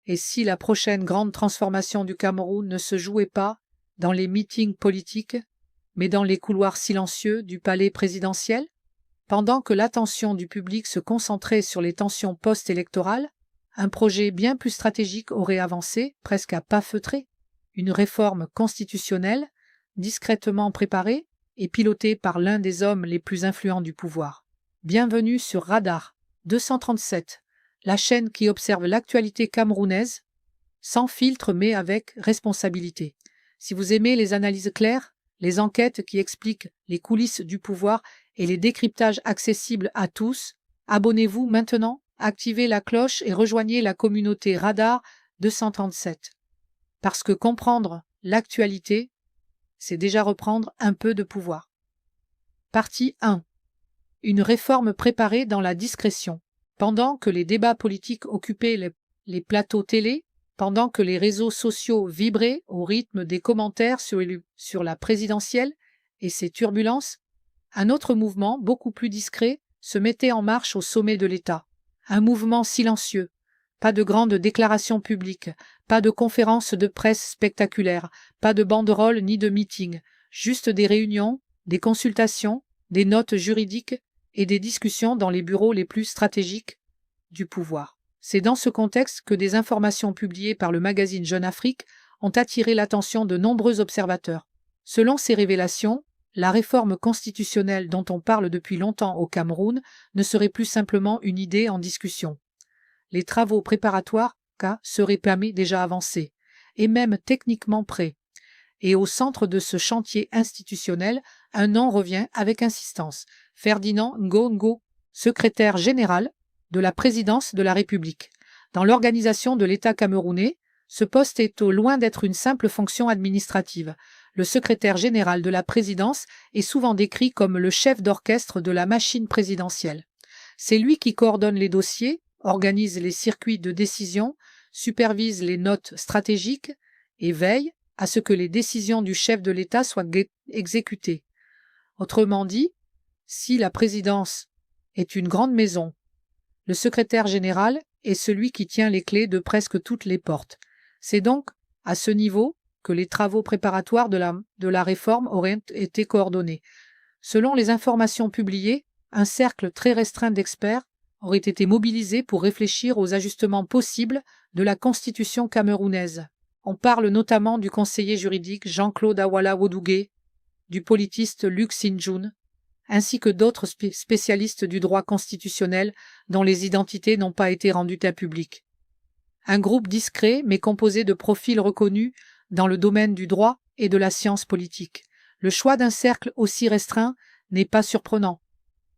Et si la prochaine grande transformation du Cameroun ne se jouait pas dans les meetings politiques, mais dans les couloirs silencieux du palais présidentiel? Pendant que l'attention du public se concentrait sur les tensions post-électorales, un projet bien plus stratégique aurait avancé, presque à pas feutrés. Une réforme constitutionnelle, discrètement préparée et pilotée par l'un des hommes les plus influents du pouvoir. Bienvenue sur Radar 237, la chaîne qui observe l'actualité camerounaise, sans filtre mais avec responsabilité. Si vous aimez les analyses claires, les enquêtes qui expliquent les coulisses du pouvoir et les décryptages accessibles à tous, abonnez-vous maintenant, activez la cloche et rejoignez la communauté Radar 237. Parce que comprendre l'actualité, c'est déjà reprendre un peu de pouvoir. Partie 1. Une réforme préparée dans la discrétion. Pendant que les débats politiques occupaient les plateaux télé, pendant que les réseaux sociaux vibraient au rythme des commentaires sur la présidentielle et ses turbulences, un autre mouvement, beaucoup plus discret, se mettait en marche au sommet de l'État. Un mouvement silencieux. Pas de grandes déclarations publiques, pas de conférences de presse spectaculaires, pas de banderoles ni de meetings, juste des réunions, des consultations, des notes juridiques et des discussions dans les bureaux les plus stratégiques du pouvoir. C'est dans ce contexte que des informations publiées par le magazine Jeune Afrique ont attiré l'attention de nombreux observateurs. Selon ces révélations, la réforme constitutionnelle dont on parle depuis longtemps au Cameroun ne serait plus simplement une idée en discussion. Les travaux préparatoires seraient déjà avancés, et même techniquement prêts. Et au centre de ce chantier institutionnel, un nom revient avec insistance. Ferdinand Ngongo, secrétaire général de la présidence de la République. Dans l'organisation de l'État camerounais, ce poste est au loin d'être une simple fonction administrative. Le secrétaire général de la présidence est souvent décrit comme le chef d'orchestre de la machine présidentielle. C'est lui qui coordonne les dossiers, organise les circuits de décision, supervise les notes stratégiques et veille à ce que les décisions du chef de l'État soient exécutées. Autrement dit, si la présidence est une grande maison, le secrétaire général est celui qui tient les clés de presque toutes les portes. C'est donc à ce niveau que les travaux préparatoires de la réforme auraient été coordonnés. Selon les informations publiées, un cercle très restreint d'experts aurait été mobilisé pour réfléchir aux ajustements possibles de la Constitution camerounaise. On parle notamment du conseiller juridique Jean-Claude Awala Wodougué, du politiste Luc Sinjoun, ainsi que d'autres spécialistes du droit constitutionnel dont les identités n'ont pas été rendues à public. Un groupe discret mais composé de profils reconnus dans le domaine du droit et de la science politique. Le choix d'un cercle aussi restreint n'est pas surprenant.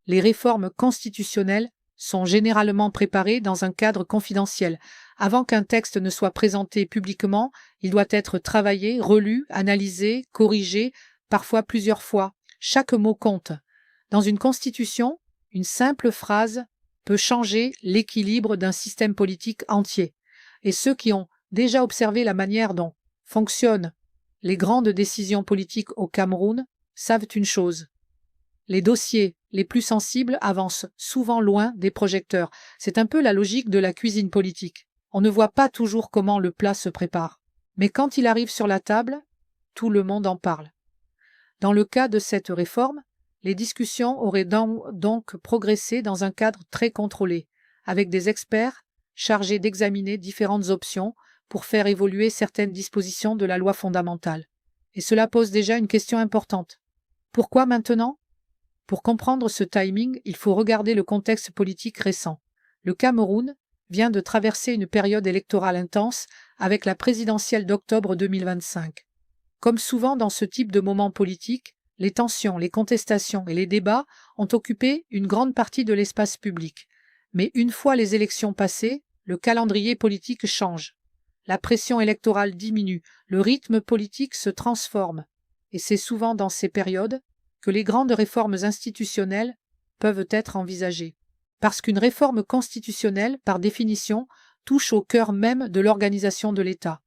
Les réformes constitutionnelles sont généralement préparées dans un cadre confidentiel. Avant qu'un texte ne soit présenté publiquement, il doit être travaillé, relu, analysé, corrigé, parfois plusieurs fois. Chaque mot compte. Dans une constitution, une simple phrase peut changer l'équilibre d'un système politique entier. Et ceux qui ont déjà observé la manière dont fonctionnent les grandes décisions politiques au Cameroun savent une chose. Les dossiers les plus sensibles avancent souvent loin des projecteurs. C'est un peu la logique de la cuisine politique. On ne voit pas toujours comment le plat se prépare. Mais quand il arrive sur la table, tout le monde en parle. Dans le cas de cette réforme, les discussions auraient donc progressé dans un cadre très contrôlé, avec des experts chargés d'examiner différentes options pour faire évoluer certaines dispositions de la loi fondamentale. Et cela pose déjà une question importante. Pourquoi maintenant ? Pour comprendre ce timing, il faut regarder le contexte politique récent. Le Cameroun vient de traverser une période électorale intense avec la présidentielle d'octobre 2025. Comme souvent dans ce type de moment politique, les tensions, les contestations et les débats ont occupé une grande partie de l'espace public. Mais une fois les élections passées, le calendrier politique change. La pression électorale diminue, le rythme politique se transforme. Et c'est souvent dans ces périodes que les grandes réformes institutionnelles peuvent être envisagées. Parce qu'une réforme constitutionnelle, par définition, touche au cœur même de l'organisation de l'État.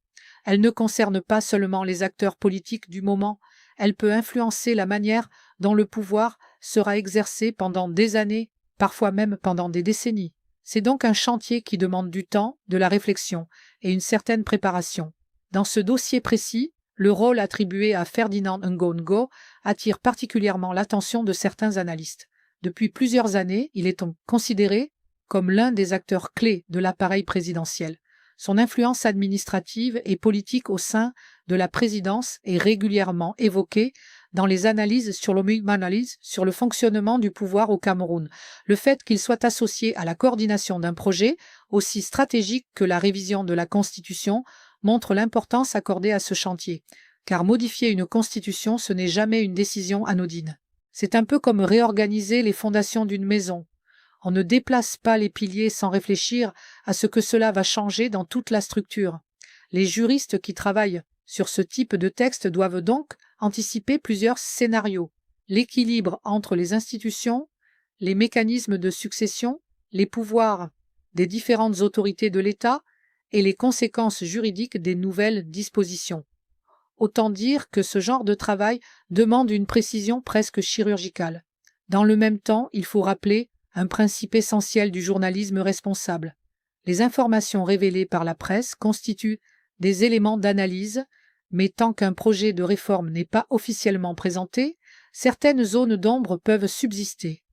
Elle ne concerne pas seulement les acteurs politiques du moment, elle peut influencer la manière dont le pouvoir sera exercé pendant des années, parfois même pendant des décennies. C'est donc un chantier qui demande du temps, de la réflexion et une certaine préparation. Dans ce dossier précis, le rôle attribué à Ferdinand Ngongo attire particulièrement l'attention de certains analystes. Depuis plusieurs années, il est considéré comme l'un des acteurs clés de l'appareil présidentiel. Son influence administrative et politique au sein de la présidence est régulièrement évoquée dans les analyses sur le fonctionnement du pouvoir au Cameroun. Le fait qu'il soit associé à la coordination d'un projet aussi stratégique que la révision de la Constitution montre l'importance accordée à ce chantier. Car modifier une Constitution, ce n'est jamais une décision anodine. C'est un peu comme réorganiser les fondations d'une maison. On ne déplace pas les piliers sans réfléchir à ce que cela va changer dans toute la structure. Les juristes qui travaillent sur ce type de texte doivent donc anticiper plusieurs scénarios. L'équilibre entre les institutions, les mécanismes de succession, les pouvoirs des différentes autorités de l'État et les conséquences juridiques des nouvelles dispositions. Autant dire que ce genre de travail demande une précision presque chirurgicale. Dans le même temps, il faut rappeler un principe essentiel du journalisme responsable. Les informations révélées par la presse constituent des éléments d'analyse, mais tant qu'un projet de réforme n'est pas officiellement présenté, certaines zones d'ombre peuvent subsister.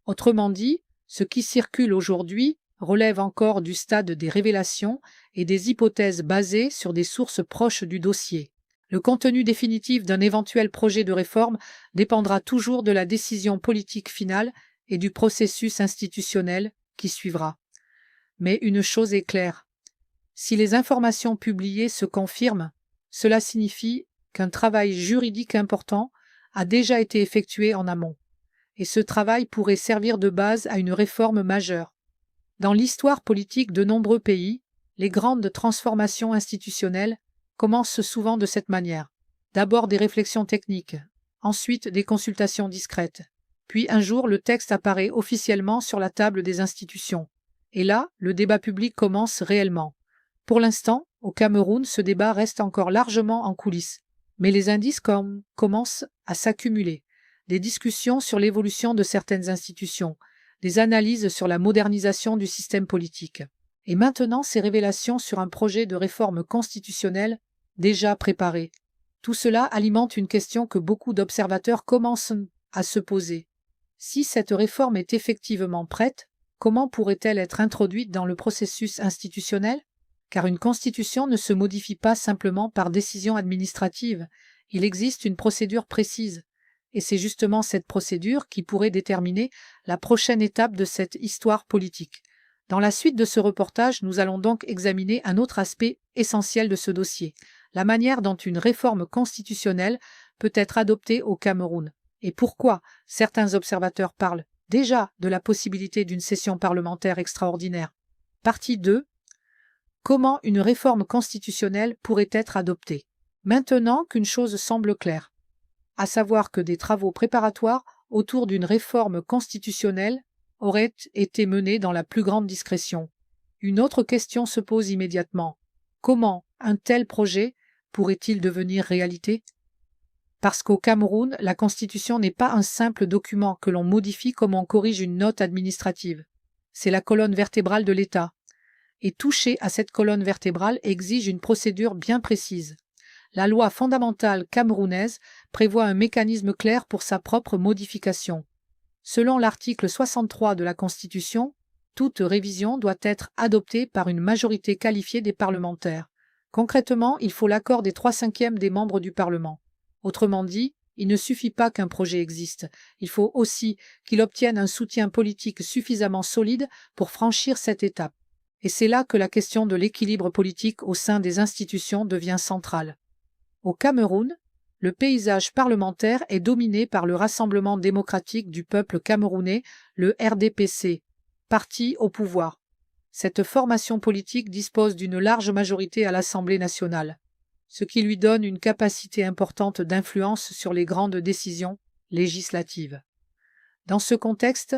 Autrement dit, ce qui circule aujourd'hui relève encore du stade des révélations et des hypothèses basées sur des sources proches du dossier. Le contenu définitif d'un éventuel projet de réforme dépendra toujours de la décision politique finale et du processus institutionnel qui suivra. Mais une chose est claire. Si les informations publiées se confirment, cela signifie qu'un travail juridique important a déjà été effectué en amont. Et ce travail pourrait servir de base à une réforme majeure. Dans l'histoire politique de nombreux pays, les grandes transformations institutionnelles commencent souvent de cette manière. D'abord des réflexions techniques, ensuite des consultations discrètes. Puis un jour, le texte apparaît officiellement sur la table des institutions. Et là, le débat public commence réellement. Pour l'instant, au Cameroun, ce débat reste encore largement en coulisses. Mais les indices commencent à s'accumuler. Des discussions sur l'évolution de certaines institutions, des analyses sur la modernisation du système politique. Et maintenant, ces révélations sur un projet de réforme constitutionnelle déjà préparé. Tout cela alimente une question que beaucoup d'observateurs commencent à se poser. Si cette réforme est effectivement prête, comment pourrait-elle être introduite dans le processus institutionnel? Car une constitution ne se modifie pas simplement par décision administrative. Il existe une procédure précise. Et c'est justement cette procédure qui pourrait déterminer la prochaine étape de cette histoire politique. Dans la suite de ce reportage, nous allons donc examiner un autre aspect essentiel de ce dossier, la manière dont une réforme constitutionnelle peut être adoptée au Cameroun. Et pourquoi certains observateurs parlent déjà de la possibilité d'une session parlementaire extraordinaire. Partie 2. Comment une réforme constitutionnelle pourrait être adoptée? Maintenant qu'une chose semble claire, à savoir que des travaux préparatoires autour d'une réforme constitutionnelle auraient été menés dans la plus grande discrétion. Une autre question se pose immédiatement. Comment un tel projet pourrait-il devenir réalité? Parce qu'au Cameroun, la Constitution n'est pas un simple document que l'on modifie comme on corrige une note administrative. C'est la colonne vertébrale de l'État. Et toucher à cette colonne vertébrale exige une procédure bien précise. La loi fondamentale camerounaise prévoit un mécanisme clair pour sa propre modification. Selon l'article 63 de la Constitution, toute révision doit être adoptée par une majorité qualifiée des parlementaires. Concrètement, il faut l'accord des 3/5 des membres du Parlement. Autrement dit, il ne suffit pas qu'un projet existe, il faut aussi qu'il obtienne un soutien politique suffisamment solide pour franchir cette étape. Et c'est là que la question de l'équilibre politique au sein des institutions devient centrale. Au Cameroun, le paysage parlementaire est dominé par le Rassemblement démocratique du peuple camerounais, le RDPC, parti au pouvoir. Cette formation politique dispose d'une large majorité à l'Assemblée nationale, ce qui lui donne une capacité importante d'influence sur les grandes décisions législatives. Dans ce contexte,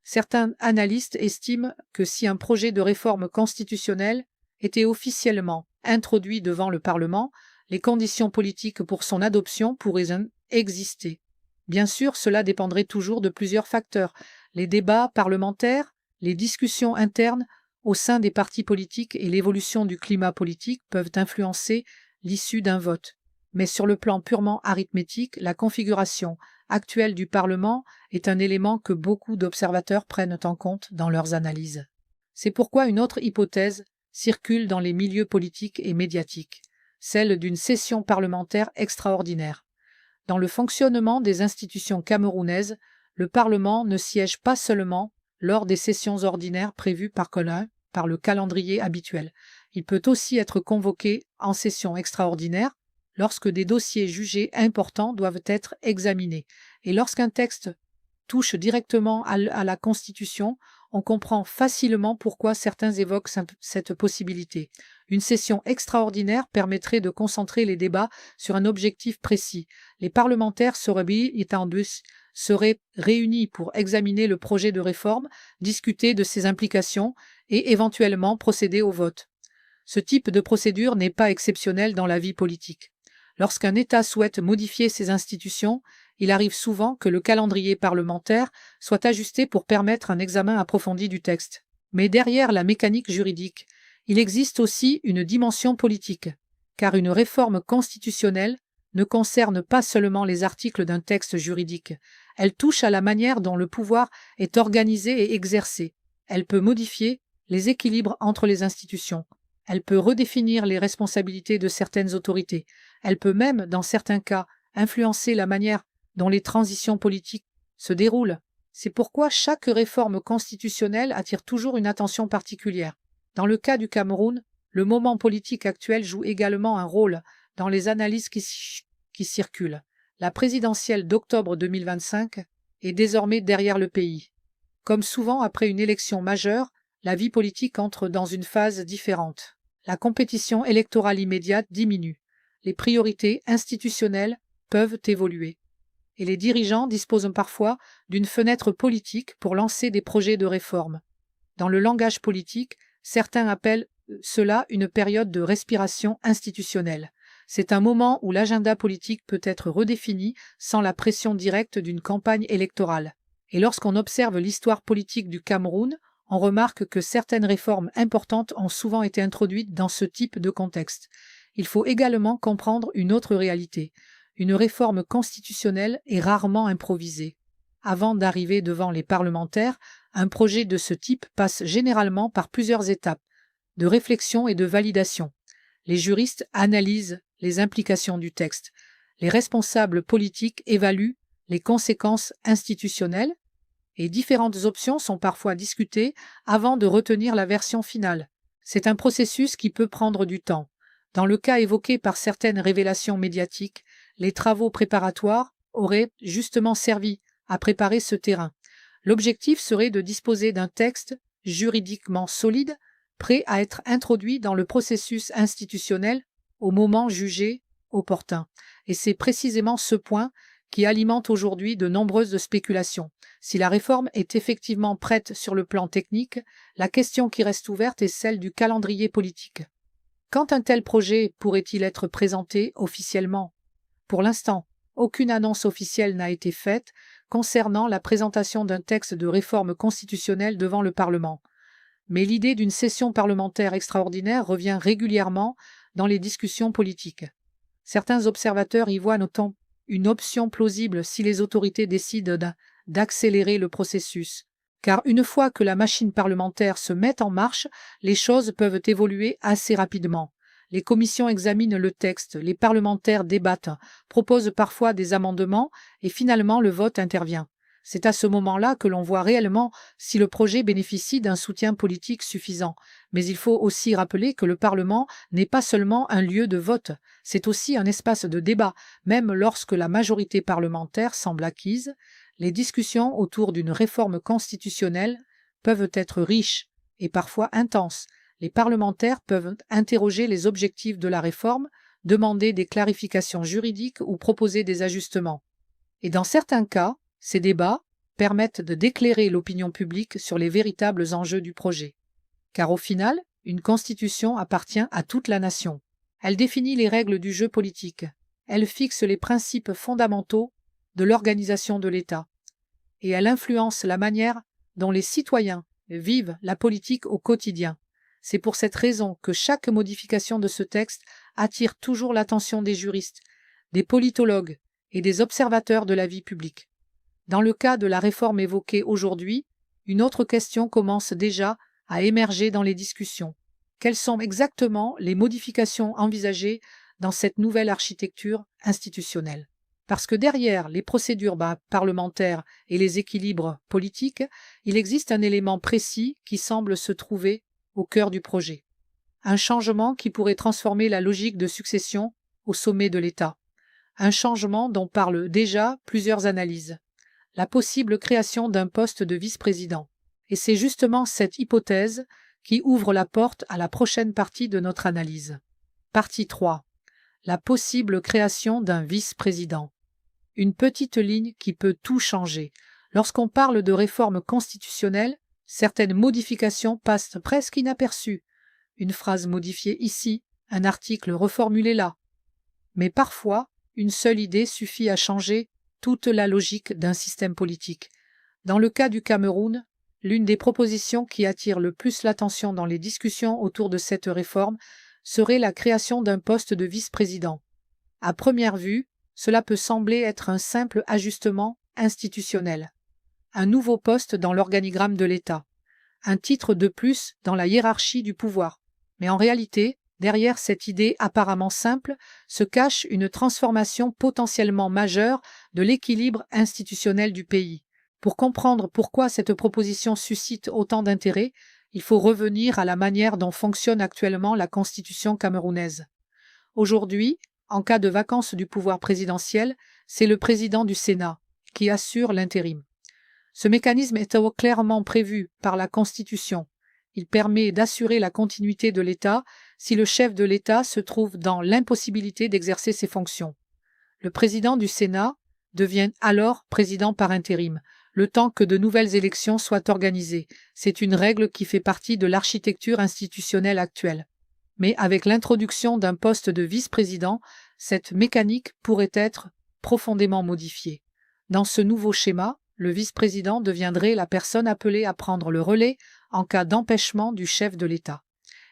certains analystes estiment que si un projet de réforme constitutionnelle était officiellement introduit devant le Parlement, les conditions politiques pour son adoption pourraient exister. Bien sûr, cela dépendrait toujours de plusieurs facteurs, les débats parlementaires, Les discussions internes au sein des partis politiques et l'évolution du climat politique peuvent influencer l'issue d'un vote. Mais sur le plan purement arithmétique, la configuration actuelle du Parlement est un élément que beaucoup d'observateurs prennent en compte dans leurs analyses. C'est pourquoi une autre hypothèse circule dans les milieux politiques et médiatiques, celle d'une session parlementaire extraordinaire. Dans le fonctionnement des institutions camerounaises, le Parlement ne siège pas seulement lors des sessions ordinaires prévues par le calendrier habituel. Il peut aussi être convoqué en session extraordinaire lorsque des dossiers jugés importants doivent être examinés. Et lorsqu'un texte touche directement à la Constitution, on comprend facilement pourquoi certains évoquent cette possibilité. Une session extraordinaire permettrait de concentrer les débats sur un objectif précis. Les parlementaires seraient réunis pour examiner le projet de réforme, discuter de ses implications et éventuellement procéder au vote. Ce type de procédure n'est pas exceptionnel dans la vie politique. Lorsqu'un État souhaite modifier ses institutions, il arrive souvent que le calendrier parlementaire soit ajusté pour permettre un examen approfondi du texte. Mais derrière la mécanique juridique, il existe aussi une dimension politique, car une réforme constitutionnelle ne concerne pas seulement les articles d'un texte juridique, elle touche à la manière dont le pouvoir est organisé et exercé. Elle peut modifier les équilibres entre les institutions. Elle peut redéfinir les responsabilités de certaines autorités. Elle peut même, dans certains cas, influencer la manière dont les transitions politiques se déroulent. C'est pourquoi chaque réforme constitutionnelle attire toujours une attention particulière. Dans le cas du Cameroun, le moment politique actuel joue également un rôle dans les analyses qui circulent. La présidentielle d'octobre 2025 est désormais derrière le pays. Comme souvent après une élection majeure, la vie politique entre dans une phase différente. La compétition électorale immédiate diminue. Les priorités institutionnelles peuvent évoluer. Et les dirigeants disposent parfois d'une fenêtre politique pour lancer des projets de réforme. Dans le langage politique, certains appellent cela une période de respiration institutionnelle. C'est un moment où l'agenda politique peut être redéfini sans la pression directe d'une campagne électorale. Et lorsqu'on observe l'histoire politique du Cameroun, on remarque que certaines réformes importantes ont souvent été introduites dans ce type de contexte. Il faut également comprendre une autre réalité. Une réforme constitutionnelle est rarement improvisée. Avant d'arriver devant les parlementaires, un projet de ce type passe généralement par plusieurs étapes de réflexion et de validation. Les juristes analysent les implications du texte. Les responsables politiques évaluent les conséquences institutionnelles et différentes options sont parfois discutées avant de retenir la version finale. C'est un processus qui peut prendre du temps. Dans le cas évoqué par certaines révélations médiatiques, les travaux préparatoires auraient justement servi à préparer ce terrain. L'objectif serait de disposer d'un texte juridiquement solide, prêt à être introduit dans le processus institutionnel au moment jugé opportun. Et c'est précisément ce point qui alimente aujourd'hui de nombreuses spéculations. Si la réforme est effectivement prête sur le plan technique, la question qui reste ouverte est celle du calendrier politique. Quand un tel projet pourrait-il être présenté officiellement ? Pour l'instant, aucune annonce officielle n'a été faite concernant la présentation d'un texte de réforme constitutionnelle devant le Parlement. Mais l'idée d'une session parlementaire extraordinaire revient régulièrement dans les discussions politiques. Certains observateurs y voient notamment une option plausible si les autorités décident d'accélérer le processus. Car une fois que la machine parlementaire se met en marche, les choses peuvent évoluer assez rapidement. Les commissions examinent le texte, les parlementaires débattent, proposent parfois des amendements et finalement le vote intervient. C'est à ce moment-là que l'on voit réellement si le projet bénéficie d'un soutien politique suffisant. Mais il faut aussi rappeler que le Parlement n'est pas seulement un lieu de vote, c'est aussi un espace de débat. Même lorsque la majorité parlementaire semble acquise, les discussions autour d'une réforme constitutionnelle peuvent être riches et parfois intenses. Les parlementaires peuvent interroger les objectifs de la réforme, demander des clarifications juridiques ou proposer des ajustements. Et dans certains cas, ces débats permettent d'éclairer l'opinion publique sur les véritables enjeux du projet. Car au final, une constitution appartient à toute la nation. Elle définit les règles du jeu politique. Elle fixe les principes fondamentaux de l'organisation de l'État. Et elle influence la manière dont les citoyens vivent la politique au quotidien. C'est pour cette raison que chaque modification de ce texte attire toujours l'attention des juristes, des politologues et des observateurs de la vie publique. Dans le cas de la réforme évoquée aujourd'hui, une autre question commence déjà à émerger dans les discussions. Quelles sont exactement les modifications envisagées dans cette nouvelle architecture institutionnelle? Parce que derrière les procédures parlementaires et les équilibres politiques, il existe un élément précis qui semble se trouver au cœur du projet. Un changement qui pourrait transformer la logique de succession au sommet de l'État. Un changement dont parlent déjà plusieurs analyses. La possible création d'un poste de vice-président. Et c'est justement cette hypothèse qui ouvre la porte à la prochaine partie de notre analyse. Partie 3. La possible création d'un vice-président. Une petite ligne qui peut tout changer. Lorsqu'on parle de réforme constitutionnelle, certaines modifications passent presque inaperçues. Une phrase modifiée ici, un article reformulé là. Mais parfois, une seule idée suffit à changer toute la logique d'un système politique. Dans le cas du Cameroun, l'une des propositions qui attire le plus l'attention dans les discussions autour de cette réforme serait la création d'un poste de vice-président. À première vue, cela peut sembler être un simple ajustement institutionnel. Un nouveau poste dans l'organigramme de l'État. Un titre de plus dans la hiérarchie du pouvoir. Mais en réalité, derrière cette idée apparemment simple, se cache une transformation potentiellement majeure de l'équilibre institutionnel du pays. Pour comprendre pourquoi cette proposition suscite autant d'intérêt, il faut revenir à la manière dont fonctionne actuellement la Constitution camerounaise. Aujourd'hui, en cas de vacance du pouvoir présidentiel, c'est le président du Sénat qui assure l'intérim. Ce mécanisme est clairement prévu par la Constitution. Il permet d'assurer la continuité de l'État si le chef de l'État se trouve dans l'impossibilité d'exercer ses fonctions. Le président du Sénat devient alors président par intérim, le temps que de nouvelles élections soient organisées. C'est une règle qui fait partie de l'architecture institutionnelle actuelle. Mais avec l'introduction d'un poste de vice-président, cette mécanique pourrait être profondément modifiée. Dans ce nouveau schéma, le vice-président deviendrait la personne appelée à prendre le relais en cas d'empêchement du chef de l'État.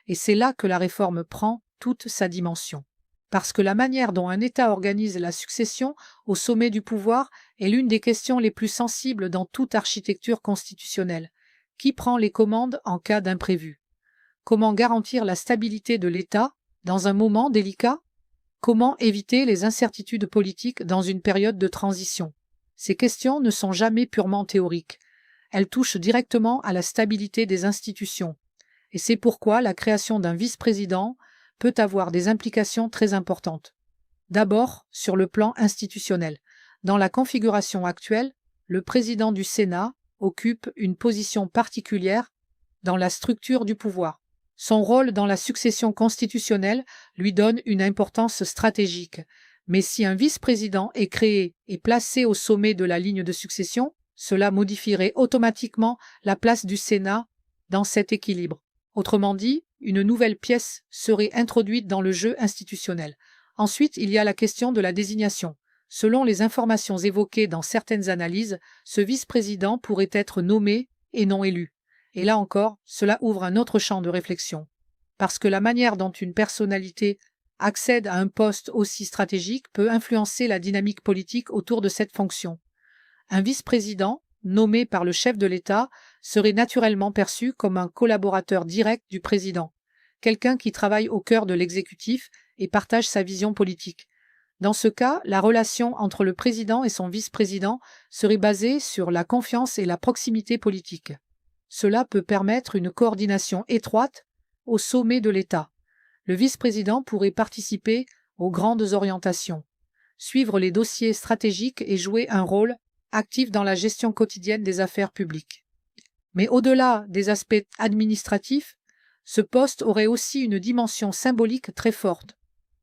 Et c'est là que la réforme prend toute sa dimension. Parce que la manière dont un État organise la succession au sommet du pouvoir est l'une des questions les plus sensibles dans toute architecture constitutionnelle. Qui prend les commandes en cas d'imprévu? Comment garantir la stabilité de l'État dans un moment délicat? Comment éviter les incertitudes politiques dans une période de transition? Ces questions ne sont jamais purement théoriques. Elles touchent directement à la stabilité des institutions. Et c'est pourquoi la création d'un vice-président peut avoir des implications très importantes. D'abord, sur le plan institutionnel. Dans la configuration actuelle, le président du Sénat occupe une position particulière dans la structure du pouvoir. Son rôle dans la succession constitutionnelle lui donne une importance stratégique. Mais si un vice-président est créé et placé au sommet de la ligne de succession, cela modifierait automatiquement la place du Sénat dans cet équilibre. Autrement dit, une nouvelle pièce serait introduite dans le jeu institutionnel. Ensuite, il y a la question de la désignation. Selon les informations évoquées dans certaines analyses, ce vice-président pourrait être nommé et non élu. Et là encore, cela ouvre un autre champ de réflexion. Parce que la manière dont une personnalité accède à un poste aussi stratégique peut influencer la dynamique politique autour de cette fonction. Un vice-président, nommé par le chef de l'État, serait naturellement perçu comme un collaborateur direct du président, quelqu'un qui travaille au cœur de l'exécutif et partage sa vision politique. Dans ce cas, la relation entre le président et son vice-président serait basée sur la confiance et la proximité politique. Cela peut permettre une coordination étroite au sommet de l'État. Le vice-président pourrait participer aux grandes orientations, suivre les dossiers stratégiques et jouer un rôle actif dans la gestion quotidienne des affaires publiques. Mais au-delà des aspects administratifs, ce poste aurait aussi une dimension symbolique très forte.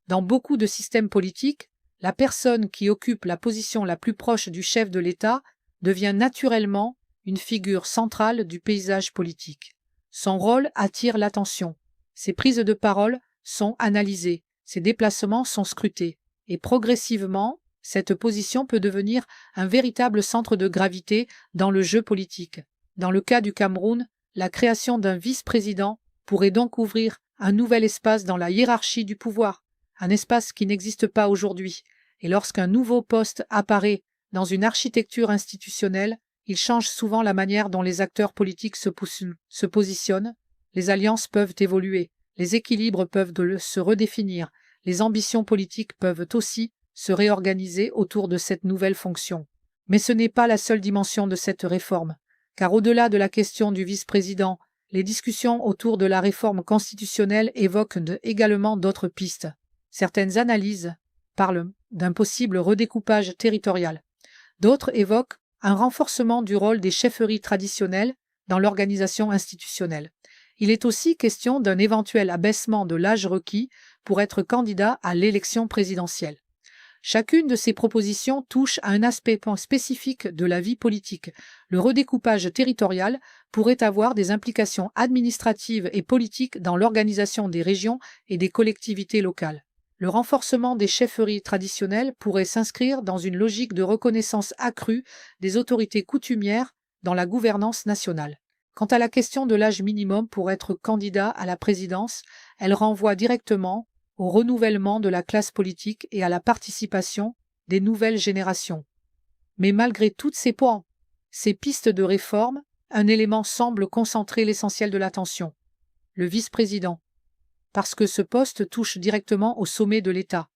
Dans beaucoup de systèmes politiques, la personne qui occupe la position la plus proche du chef de l'État devient naturellement une figure centrale du paysage politique. Son rôle attire l'attention. Ses prises de parole sont analysées, ses déplacements sont scrutés. Et progressivement, cette position peut devenir un véritable centre de gravité dans le jeu politique. Dans le cas du Cameroun, La création d'un vice-président pourrait donc ouvrir un nouvel espace dans la hiérarchie du pouvoir, un espace qui n'existe pas aujourd'hui. Et lorsqu'un nouveau poste apparaît dans une architecture institutionnelle, il change souvent la manière dont les acteurs politiques se positionnent, les alliances peuvent évoluer, les équilibres peuvent se redéfinir, les ambitions politiques peuvent aussi se réorganiser autour de cette nouvelle fonction. Mais ce n'est pas la seule dimension de cette réforme, car au-delà de la question du vice-président, les discussions autour de la réforme constitutionnelle évoquent également d'autres pistes. Certaines analyses parlent d'un possible redécoupage territorial. D'autres évoquent un renforcement du rôle des chefferies traditionnelles dans l'organisation institutionnelle. Il est aussi question d'un éventuel abaissement de l'âge requis pour être candidat à l'élection présidentielle. Chacune de ces propositions touche à un aspect spécifique de la vie politique. Le redécoupage territorial pourrait avoir des implications administratives et politiques dans l'organisation des régions et des collectivités locales. Le renforcement des chefferies traditionnelles pourrait s'inscrire dans une logique de reconnaissance accrue des autorités coutumières dans la gouvernance nationale. Quant à la question de l'âge minimum pour être candidat à la présidence, elle renvoie directement au renouvellement de la classe politique et à la participation des nouvelles générations. Mais malgré toutes ces pistes de réforme, un élément semble concentrer l'essentiel de l'attention: le vice-président. Parce que ce poste touche directement au sommet de l'État.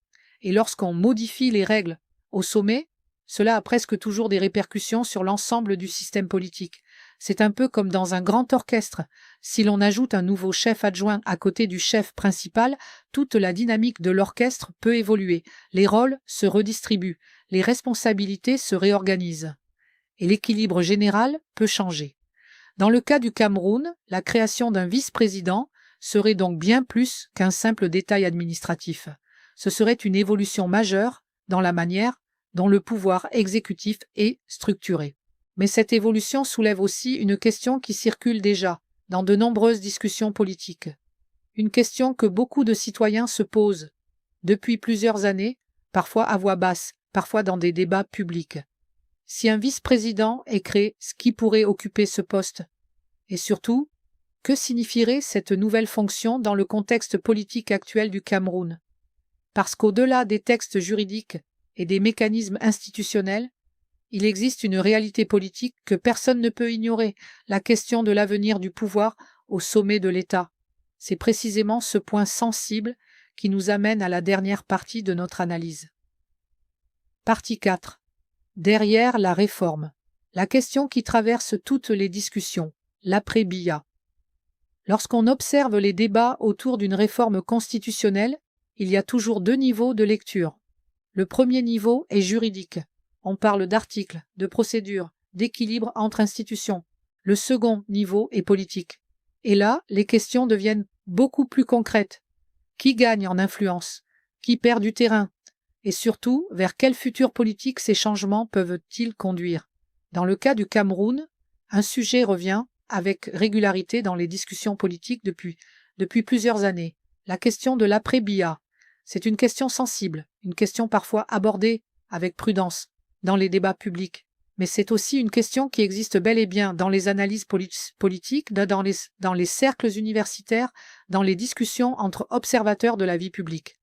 Et lorsqu'on modifie les règles au sommet, cela a presque toujours des répercussions sur l'ensemble du système politique. C'est un peu comme dans un grand orchestre. Si l'on ajoute un nouveau chef adjoint à côté du chef principal, toute la dynamique de l'orchestre peut évoluer. Les rôles se redistribuent, les responsabilités se réorganisent. Et l'équilibre général peut changer. Dans le cas du Cameroun, la création d'un vice-président serait donc bien plus qu'un simple détail administratif. Ce serait une évolution majeure dans la manière dont le pouvoir exécutif est structuré. Mais cette évolution soulève aussi une question qui circule déjà dans de nombreuses discussions politiques. Une question que beaucoup de citoyens se posent depuis plusieurs années, parfois à voix basse, parfois dans des débats publics. Si un vice-président est créé, qui pourrait occuper ce poste? Et surtout, que signifierait cette nouvelle fonction dans le contexte politique actuel du Cameroun? Parce qu'au-delà des textes juridiques et des mécanismes institutionnels, il existe une réalité politique que personne ne peut ignorer, la question de l'avenir du pouvoir au sommet de l'État. C'est précisément ce point sensible qui nous amène à la dernière partie de notre analyse. Partie 4. Derrière la réforme. La question qui traverse toutes les discussions, l'après-Biya. Lorsqu'on observe les débats autour d'une réforme constitutionnelle, il y a toujours deux niveaux de lecture. Le premier niveau est juridique. On parle d'articles, de procédures, d'équilibre entre institutions. Le second niveau est politique. Et là, les questions deviennent beaucoup plus concrètes. Qui gagne en influence? Qui perd du terrain? Et surtout, vers quel futur politique ces changements peuvent-ils conduire? Dans le cas du Cameroun, un sujet revient avec régularité dans les discussions politiques depuis plusieurs années. La question de l'après-Biya. C'est une question sensible, une question parfois abordée avec prudence dans les débats publics. Mais c'est aussi une question qui existe bel et bien dans les analyses politiques, dans les cercles universitaires, dans les discussions entre observateurs de la vie publique.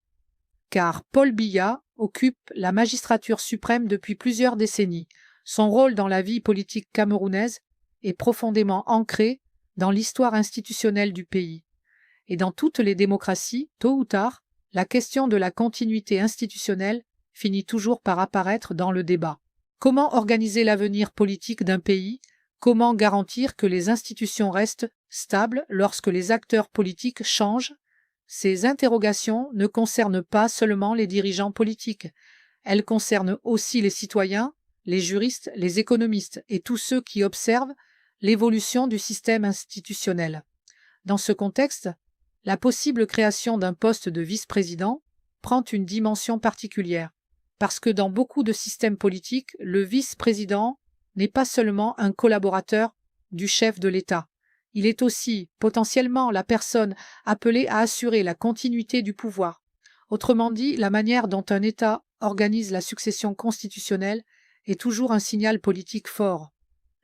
Car Paul Biya occupe la magistrature suprême depuis plusieurs décennies. Son rôle dans la vie politique camerounaise est profondément ancré dans l'histoire institutionnelle du pays. Et dans toutes les démocraties, tôt ou tard, la question de la continuité institutionnelle finit toujours par apparaître dans le débat. Comment organiser l'avenir politique d'un pays? Comment garantir que les institutions restent stables lorsque les acteurs politiques changent? Ces interrogations ne concernent pas seulement les dirigeants politiques. Elles concernent aussi les citoyens, les juristes, les économistes et tous ceux qui observent l'évolution du système institutionnel. Dans ce contexte, la possible création d'un poste de vice-président prend une dimension particulière, parce que dans beaucoup de systèmes politiques, le vice-président n'est pas seulement un collaborateur du chef de l'État. Il est aussi potentiellement la personne appelée à assurer la continuité du pouvoir. Autrement dit, la manière dont un État organise la succession constitutionnelle est toujours un signal politique fort.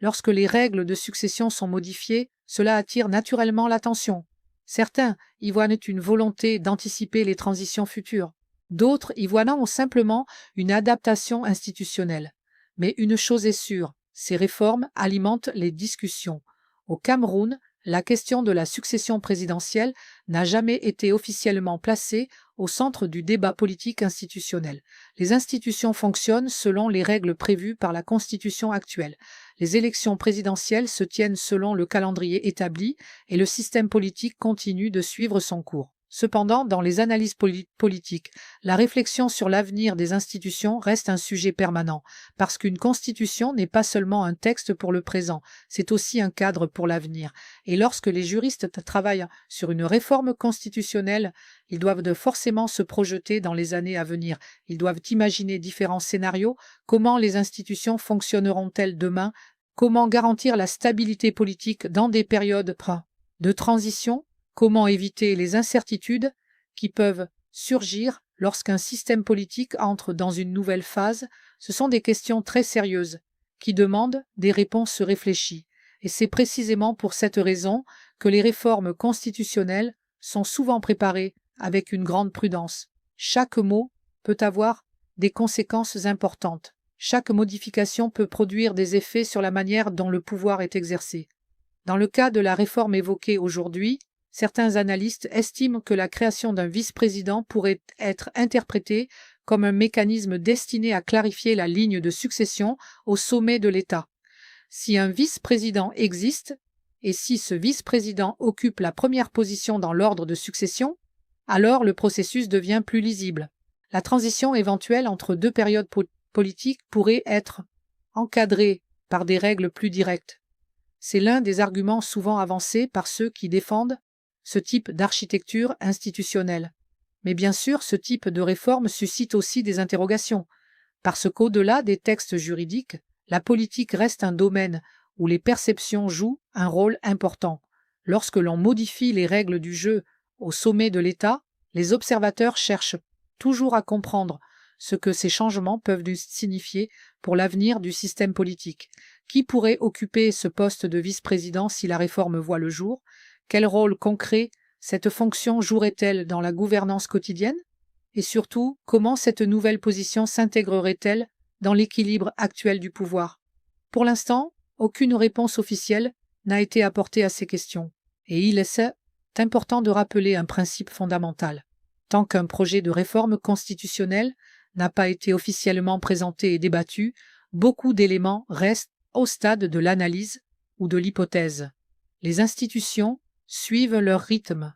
Lorsque les règles de succession sont modifiées, cela attire naturellement l'attention. Certains y voient une volonté d'anticiper les transitions futures. D'autres y voient simplement une adaptation institutionnelle. Mais une chose est sûre, ces réformes alimentent les discussions. Au Cameroun, la question de la succession présidentielle n'a jamais été officiellement placée au centre du débat politique institutionnel. Les institutions fonctionnent selon les règles prévues par la Constitution actuelle. Les élections présidentielles se tiennent selon le calendrier établi et le système politique continue de suivre son cours. Cependant, dans les analyses politiques, la réflexion sur l'avenir des institutions reste un sujet permanent, parce qu'une constitution n'est pas seulement un texte pour le présent, c'est aussi un cadre pour l'avenir. Et lorsque les juristes travaillent sur une réforme constitutionnelle, ils doivent forcément se projeter dans les années à venir. Ils doivent imaginer différents scénarios, comment les institutions fonctionneront-elles demain, comment garantir la stabilité politique dans des périodes de transition, comment éviter les incertitudes qui peuvent surgir lorsqu'un système politique entre dans une nouvelle phase. Ce sont des questions très sérieuses qui demandent des réponses réfléchies. Et c'est précisément pour cette raison que les réformes constitutionnelles sont souvent préparées avec une grande prudence. Chaque mot peut avoir des conséquences importantes. Chaque modification peut produire des effets sur la manière dont le pouvoir est exercé. Dans le cas de la réforme évoquée aujourd'hui, certains analystes estiment que la création d'un vice-président pourrait être interprétée comme un mécanisme destiné à clarifier la ligne de succession au sommet de l'État. Si un vice-président existe, et si ce vice-président occupe la première position dans l'ordre de succession, alors le processus devient plus lisible. La transition éventuelle entre deux périodes politiques pourrait être encadrée par des règles plus directes. C'est l'un des arguments souvent avancés par ceux qui défendent ce type d'architecture institutionnelle. Mais bien sûr, ce type de réforme suscite aussi des interrogations, parce qu'au-delà des textes juridiques, la politique reste un domaine où les perceptions jouent un rôle important. Lorsque l'on modifie les règles du jeu au sommet de l'État, les observateurs cherchent toujours à comprendre ce que ces changements peuvent signifier pour l'avenir du système politique. Qui pourrait occuper ce poste de vice-président si la réforme voit le jour ? Quel rôle concret cette fonction jouerait-elle dans la gouvernance quotidienne? Et surtout, comment cette nouvelle position s'intégrerait-elle dans l'équilibre actuel du pouvoir? Pour l'instant, aucune réponse officielle n'a été apportée à ces questions. Et il est important de rappeler un principe fondamental. Tant qu'un projet de réforme constitutionnelle n'a pas été officiellement présenté et débattu, beaucoup d'éléments restent au stade de l'analyse ou de l'hypothèse. Les institutions suivent leur rythme.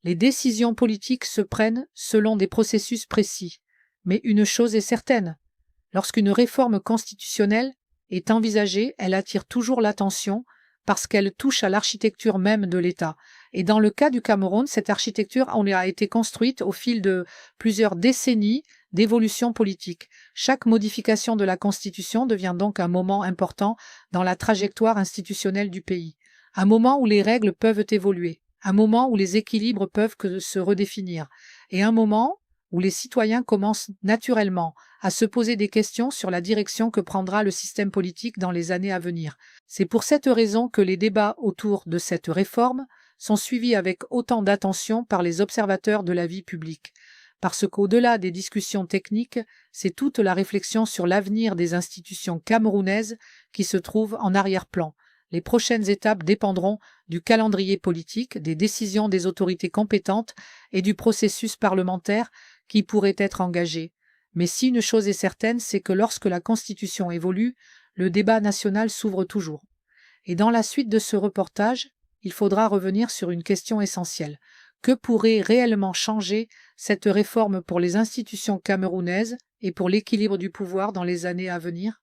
Les décisions politiques se prennent selon des processus précis. Mais une chose est certaine, lorsqu'une réforme constitutionnelle est envisagée, elle attire toujours l'attention parce qu'elle touche à l'architecture même de l'État. Et dans le cas du Cameroun, cette architecture a été construite au fil de plusieurs décennies d'évolution politique. Chaque modification de la Constitution devient donc un moment important dans la trajectoire institutionnelle du pays. Un moment où les règles peuvent évoluer, un moment où les équilibres peuvent se redéfinir, et un moment où les citoyens commencent naturellement à se poser des questions sur la direction que prendra le système politique dans les années à venir. C'est pour cette raison que les débats autour de cette réforme sont suivis avec autant d'attention par les observateurs de la vie publique. Parce qu'au-delà des discussions techniques, c'est toute la réflexion sur l'avenir des institutions camerounaises qui se trouve en arrière-plan. Les prochaines étapes dépendront du calendrier politique, des décisions des autorités compétentes et du processus parlementaire qui pourrait être engagé. Mais si une chose est certaine, c'est que lorsque la Constitution évolue, le débat national s'ouvre toujours. Et dans la suite de ce reportage, il faudra revenir sur une question essentielle. Que pourrait réellement changer cette réforme pour les institutions camerounaises et pour l'équilibre du pouvoir dans les années à venir ?